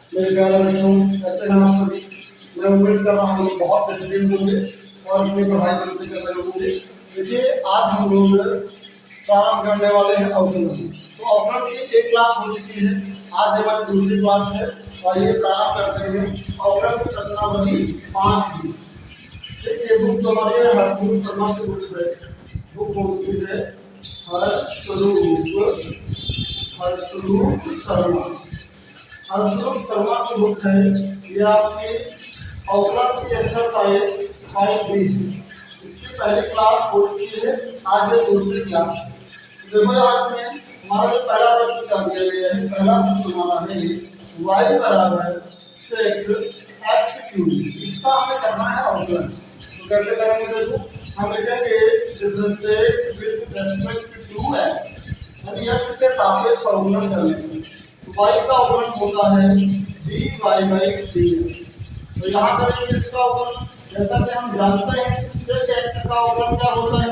मेरे प्यारे बच्चों, कैसे हैं आप सभी। मैं उम्मीद कर रहा हूँ बहुत बेहतरीन होंगे और अपनी पढ़ाई जल्दी कर रहे होंगे। देखिए, आज हम लोग प्रारंभ करने वाले हैं अवकलन। तो अवकलन की एक क्लास हो चुकी है, आज हमारी दूसरी क्लास है और ये प्रारंभ करते हैं अवकलन की प्रश्नावली 5 की। देखिए, बुक जो हमारे हरस्वरूप शर्मा की बुक है, बुक कौन सी है? हरस्वरूप शर्मा। हरस्वरूप शर्मा की बुक है। ये आपकी अवकलन की एक्सरसाइज 5B। इसकी पहली क्लास हो चुकी है, आज है दूसरी क्लास। देखो यहाँ में हमारा जो पहला प्रश्न कर दिया गया है, पहला प्रश्न हमारा है y बराबर sec x क्यूब। इसका हमें करना है अवकलन। तो कैसे करेंगे? देखो, हम लिखेंगे differentiate with respect to x, यानी x के सापेक्ष अवकलन करेंगे। y का अवकलन होता है dy बाई dx। तो यहाँ करेंगे इसका अवकलन। जैसा कि हम जानते हैं sec x का अवकलन क्या होता है?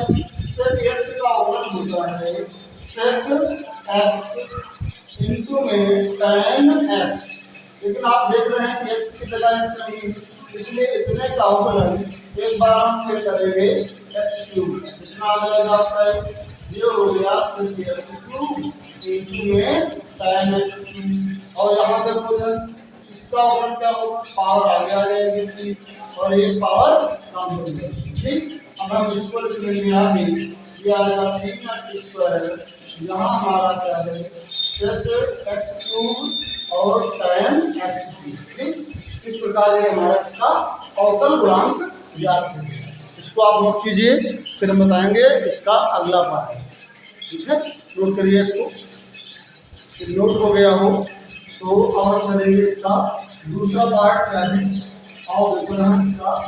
sec x का अवकलन होता है sec x इनटू में tan x। लेकिन आप देख रहे हैं x की जगह x नहीं, इसलिए इतने का अवकलन एक बार हम फिर करेंगे x क्यूब। कितना आ जाएगा आपका? 0 हो गया sec x क्यूब इनटू में tan x क्यूब। और यहाँ देखो इसका अवकलन क्या होगा? पावर आगे आ जाएगी और एक पावर कम हो जाएगी। ठीक, अब हम इसको लिख लेंगे आगे, ये आएगा 3x स्क्वायर। यहाँ हमारा क्या है? sec x क्यूब और tan x क्यूब। ठीक, इस प्रकार ये हमारा इसका अवकल गुणांक ज्ञात है। इसको आप नोट कीजिए, फिर हम बताएंगे इसका अगला पार्ट। ठीक है, नोट करिए इसको। नोट हो गया हो तो अब हम करेंगे इसका दूसरा पार्ट क्या है। और इसका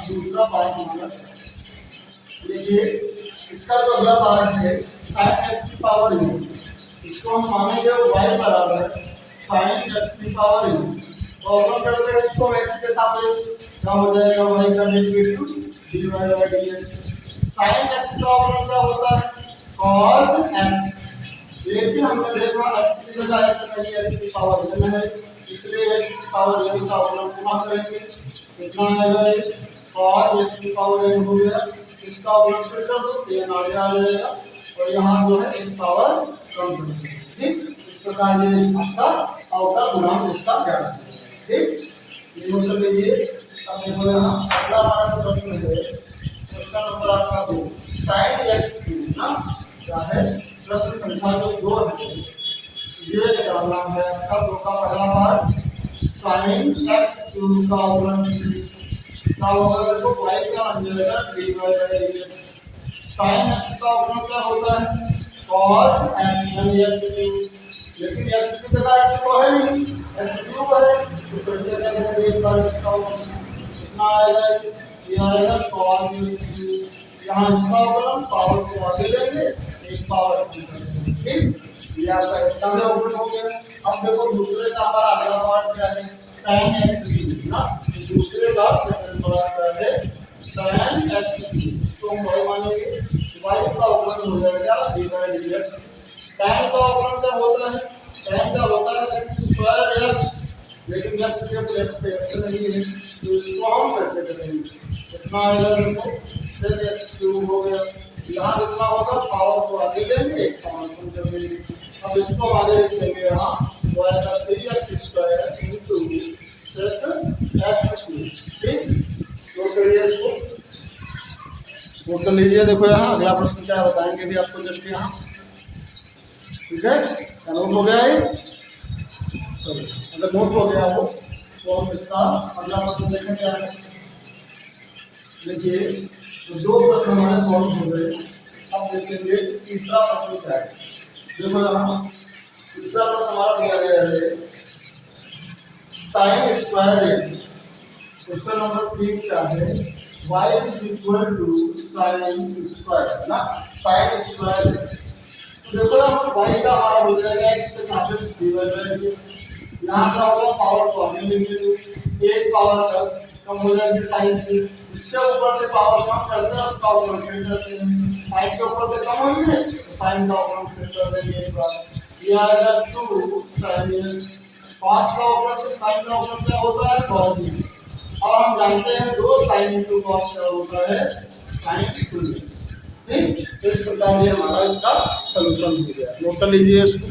दूसरा पार्ट हमारा देखिए, इसका जो अगला पार्ट है sin x की पावर u। इसको हम मानेंगे y बराबर sin x की पावर u। तो अवकलन करते हैं इसको x के सापेक्ष, क्या हो जाएगा? y का derivative dy by dx। sin x का अवकलन क्या होता है? cos x। लेकिन हमने देखा x की जगह x नहीं है, x की पावर n है, इसलिए x की पावर n का अवकलन पुनः करेंगे। कितना आएगा? cos x की पावर n हो गया। इसका अवकलन फिर कर दो, n आगे आ जाएगा और यहाँ जो है एक पावर कम कर देंगे। ठीक, इस प्रकार ये आपका अवकल गुणांक इसका ज्ञात है। ठीक, ये मतलब लीजिए। अब देखो यहाँ अगला हमारा प्रश्न है, प्रश्न नंबर आपका 2, sin x क्यूब ना क्या है? प्रश्न संख्या जो 2 है, ये निकालना है आपका 2 का पहला पार्ट sin x क्यूब का अवकलन क्या होगा? देखो y का बन जाएगा dy by dx। sin x का अवकलन क्या होता है? cos x यानी x क्यूब। लेकिन x की जगह x तो है नहीं, x क्यूब है, तो फिर से करेंगे एक बार इसका अवकलन। कितना आएगा? ये आएगा cos x क्यूब। यहाँ इसका अवकलन पावर को आगे लेंगे, एक पावर करेंगे। ठीक, ये आपका इसका भी अवकलन हो गया। अब देखो दूसरे का हमारा अगला पार्ट क्या है? tan x क्यूब ना। दूसरे का सेकंड पार्ट क्या है? tan x cube. तो हम y मानेंगे, y का अवकलन हो जाएगा dy बाई dx। tan का अवकलन क्या होता है? tan का होता है sec स्क्वायर x, लेकिन x के प्लेस पे x नहीं है, तो इसको हम कैसे करेंगे? कितना आएगा? देखो sec x क्यूब हो गया। यहाँ कितना होगा? पावर को आगे लेंगे, एक पावर कम कर देंगे। अब इसको आगे लिखेंगे, यहाँ y का 3x square into sec x cube. ठीक, तो करिए इसको, नोट कर लीजिए। देखो यहाँ अगला प्रश्न क्या बताएंगे भी आपको जस्ट यहाँ। ठीक है, नोट हो गया ये? चलो, अगर नोट हो गया हो तो हम इसका अगला प्रश्न देखें क्या है। देखिए, तो 2 प्रश्न हमारे सॉल्व हो गए। अब देखेंगे तीसरा प्रश्न क्या है। देखो यहाँ तीसरा प्रश्न हमारा दिया गया है sin square x। Question number 3 क्या है? y is equal to sin square ना, sin स्क्वायर x। तो देखो यहाँ y का हमारा हो जाएगा x के सापेक्ष dy बाई dx। यहाँ का होगा पावर को आगे लेंगे, एक पावर कम हो जाएगी sin से। इसके ऊपर से पावर कम करते हैं, उसका अवकलन फिर करते हैं। sin के ऊपर से कम होंगे तो sin का अवकलन फिर कर देंगे एक बार। ये आएगा 2 sin पाँच का अवकलन से साइन का अवकलन क्या होता है, cos b। अब हम जानते हैं 2 sin into cos क्या होता है, sin 2। ठीक, तो इस प्रकार ये हमारा इसका सलूशन हो गया। नोट कर लीजिए इसको।